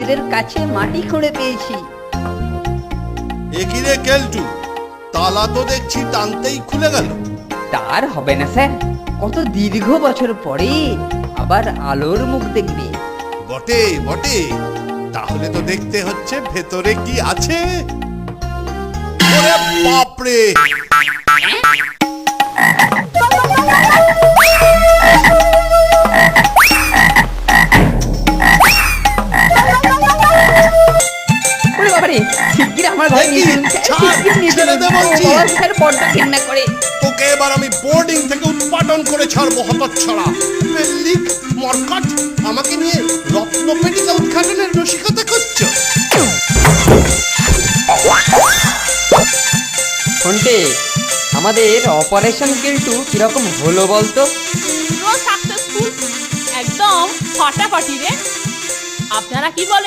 এদের কাছে মাটি খুঁড়ে পেয়েছি। একই রে কেলটু, তালা তো দেখছি টানতেই খুলে গেল। তার হবে না স্যার, কত দীর্ঘ বছর পরে আবার আলোর মুখ দেখবে। বটে বটে, তাহলে তো দেখতে হচ্ছে ভেতরে কি আছে। ওরে বাপরে, ওরে বাবারে, শিগগির আমার ঘরে নিয়ে চলুন স্যার, ছাড়, শিগগির নিয়ে ছেড়ে চলুন। দে বলছি। বাবা স্যার বড্ড ঘেন্না করে। তোকে এবার আমি বোর্ডিং থেকে উৎপাদন করে ছাড়বো হতচ্ছাড়া। পেল্লিক মরকট, আমাকে নিয়ে রত্নপেটিকা উদ্ঘাটনের রসিকতা করছো। ফোনটে, আমাদের অপারেশন কেলটু কিরকম হলো বলতো? পুরো সাকসেসফুল, একদম ফাটাফাটি রে। আপনারা কি বলেন?